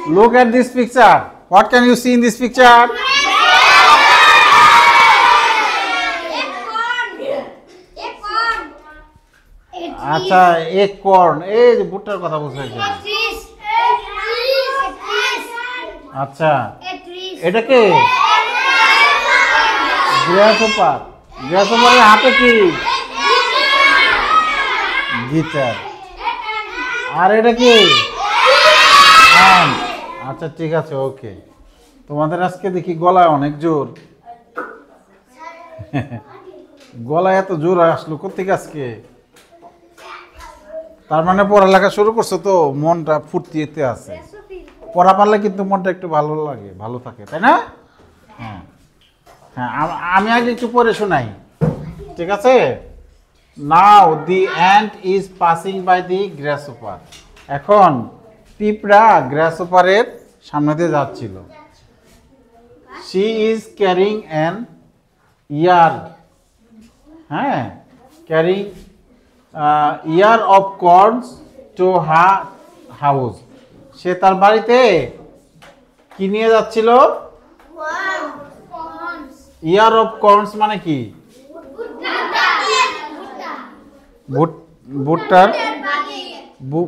Look at this picture. What can you see in this picture? আচ্ছা এক corn এই যে ভুট্টার কথা বলছে আচ্ছা এটা কি গ্রাসহপার গ্রাসহপারের হাতে কি গিটার আর এটা কি আচ্ছা ঠিক আছে ওকে তোমাদের আজকে দেখি গলায় অনেক জোর গলায় এত জোর আসলো কোথেকে আজকে তার মানে পড়ালেখা শুরু করছো তো মনটা ফুর্তিতে আছে পড়া পারলে কিন্তু মনটা একটু ভালো লাগে ভালো থাকে তাই না হ্যাঁ হ্যাঁ আমি আগে একটু পড়ে শোনাই ঠিক আছে now the ant is passing by the grasshopper এখন পিঁপড়া গ্রাসহপারের সামনে দিয়ে যাচ্ছিল she is carrying an ear হ্যাঁ carrying ear of corns to house সে তার বাড়িতে কি নিয়ে যাচ্ছিল ইয়ার অফ কর্নস মানে কি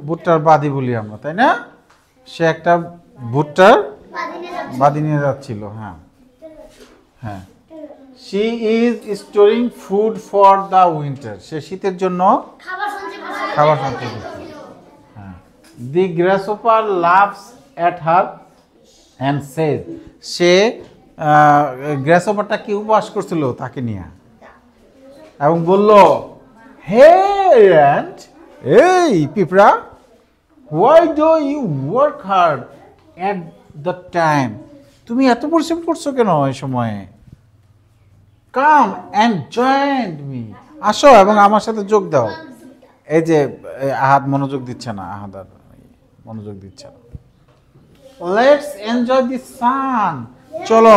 ভুট্টার বাদি বলি আমরা তাই না সে একটা ভুট্টার বাদি নিয়ে যাচ্ছিল হ্যাঁ হ্যাঁ she is storing food for the winter সে শীতের জন্য খাবার সঞ্চয় করছে হ্যাঁ the grasshopper laughs at her and says সে গ্রাসহপারটা কি উপহাস করছিল তাকে নিয়ে এবং বলল হে অ্যান্ট এই পিঁপড়া why do you work hard at the time তুমি এত পরিশ্রম করছো কেন এই সময়ে কাম অ্যান্ড জয়েন মি আসো এবং আমার সাথে যোগ দাও এই যে আহাদ মনোযোগ দিচ্ছে না আহাদ আর মনোযোগ দিচ্ছে না লেটস এনজয় দি সান চলো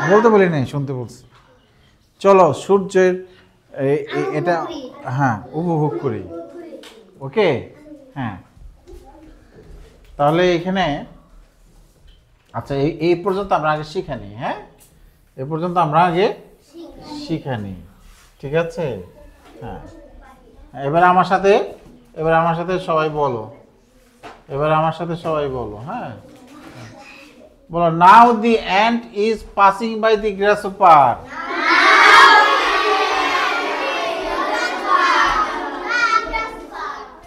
বলতে বলি নাই শুনতে বলছি চলো সূর্যের এটা হ্যাঁ উপভোগ করি ওকে হ্যাঁ তাহলে এখানে আচ্ছা এই পর্যন্ত আমরা আগে শিখানি হ্যাঁ এ পর্যন্ত আমরা আগে শিখানি ঠিক আছে হ্যাঁ এবার আমার সাথে সবাই বলো হ্যাঁ বলো now the ant is passing by the grasshopper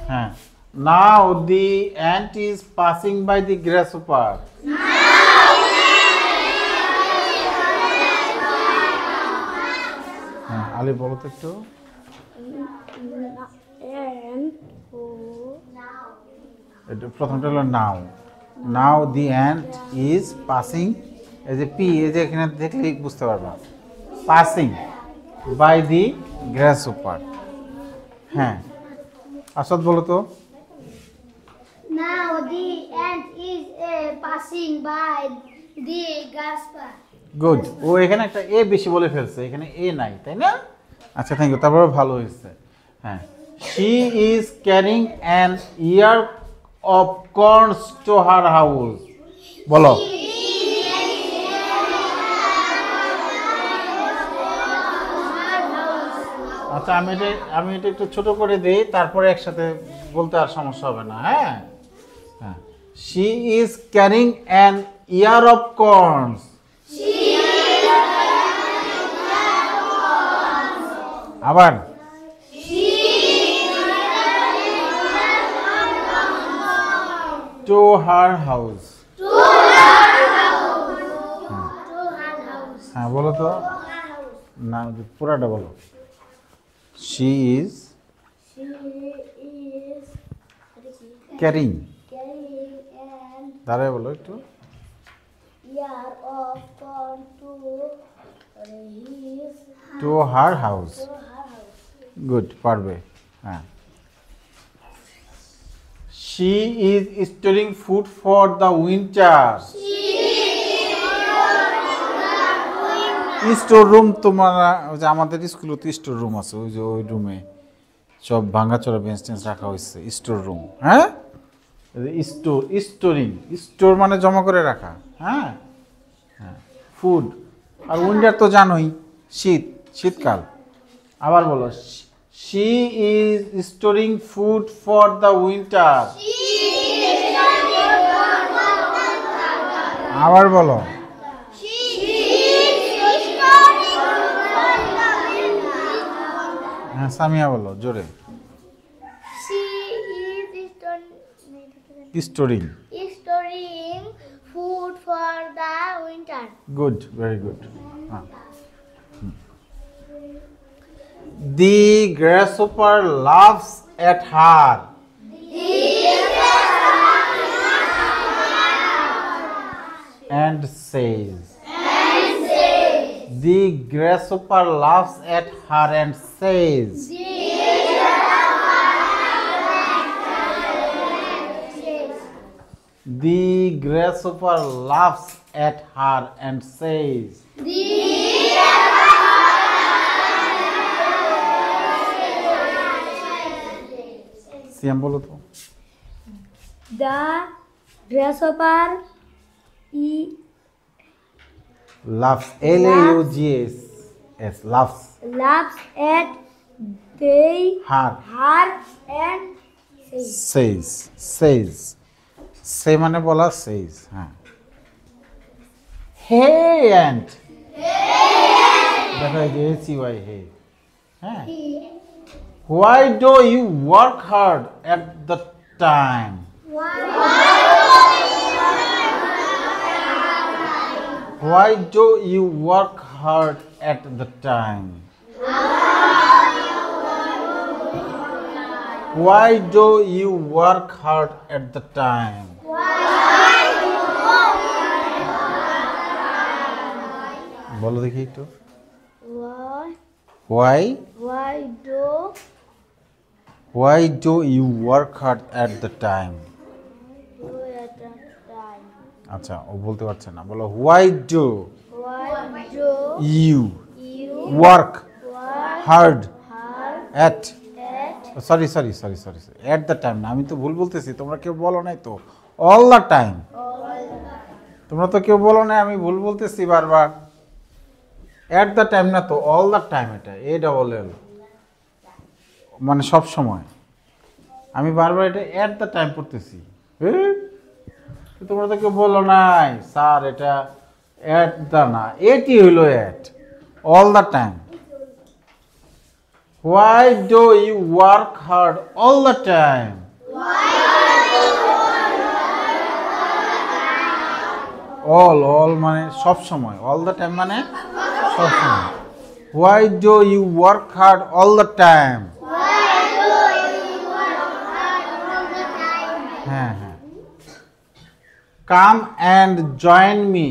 হ্যাঁ now the ant is passing by the grasshopper Ali বলো তো একটু প্রথমটা হলো now now the ant is passing এই যে পি এই যে এখানে দেখলে বুঝতে পারবা পাসিং বাই দি গ্রাসহপার হ্যাঁ আসাদ বলো তো now the ant is passing by the grasshopper good ও এখানে একটা এ বেশি বলে ফেলছে এখানে এ নাই তাই না আচ্ছা থ্যাংক ইউ তারপরে ভালো হয়েছে হ্যাঁ she is carrying an year of corns to her house বলো আচ্ছা আমি এটা একটু ছোট করে দেই তারপরে একসাথে বলতে আর সমস্যা হবে না হ্যাঁ হ্যাঁ she is carrying an year of corns আবার টু হার হাউস হ্যাঁ বলো তো না পুরাটা বলো শি ইজ ক্যারিং দাঁড়ায় বলো একটু টু হার হাউস গুড পারবে হ্যাঁ she is storing food for the winter store room তোমার ওই যে আমাদের স্কুলে তো স্টোর রুম আছে ওই রুমে সব ভাঙাচোরা বেঞ্চ টেঞ্চ রাখা হয়েছে স্টোর রুম হ্যাঁ স্টোর মানে জমা করে রাখা। হ্যাঁ হ্যাঁ, ফুড। আর উইন্টার তো জানোই, শীতকাল। আবার বলো, she is storing food for the winter. আবার বলো, হ্যাঁ সামিয়া বলো জোরে। Storing food for the winter. Good, very good. The গ্রাসহপার loves at her and says. The grasshopper laughs at her and says. The grasshopper laughs at her and says. সিয়াম বলো তো। The grasshopper Laughs, L-A-U-G-S, yes, laughs. laughs at they Her her and says. says. Say মানে বলা, says, হ্যাঁ। Hey ant. দেখো এই যে H-E-Y, hey, হ্যাঁ। Why do you work hard at the time? Why do you work hard at the time? Why do you work hard at the time? বলো দেখি একটু। Why do you work hard at the time? আচ্ছা, ও বলতে পারছে না, বলো why do you work hard at sorry at the time না, আমি তো ভুল বলতেছি, তোমরা কেউ বলো নাই তো, all the time। তোমরা তো কেউ বলো নাই, আমি ভুল বলতেছি বারবার। at the time না তো, all the time, এটা A-double-L, মানে সব সময়। আমি বারবার এটা at the time পড়তেছি। তোমরা তো কেউ বলো নাই স্যার এটা at the না, এটি হইলো at, all the time। Why do you work hard all the time? all মানে সব সময়, all the time মানে সব সময়। Why do you work hard all the time? হ্যাঁ হ্যাঁ। Come and join me.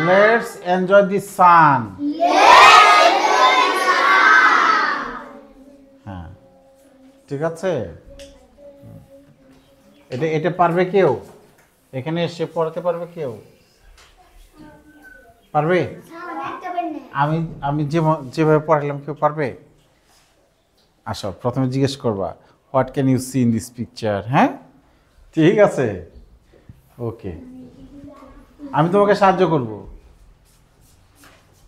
Let's enjoy the sun. হ্যাঁ, ঠিক আছে। এটা পারবে কেউ? এখানে এসে পড়াতে পারবে কেউ? পারবে? আমি যেভাবে পড়ালাম কেউ পারবে? আসো, প্রথমে জিজ্ঞেস করবা what can you see in this picture. হ্যাঁ, ঠিক আছে, ওকে। আমি তোমাকে সাহায্য করব,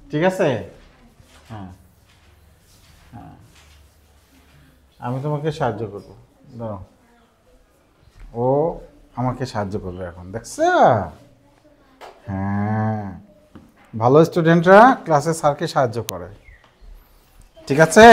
ঠিক আছে? হ্যাঁ হ্যাঁ, আমি তোমাকে সাহায্য করব। দাঁড়াও, ও আমাকে সাহায্য করবে এখন, দেখছো? হ্যাঁ, ভালো স্টুডেন্টরা ক্লাসে স্যারকে সাহায্য করে, ঠিক আছে?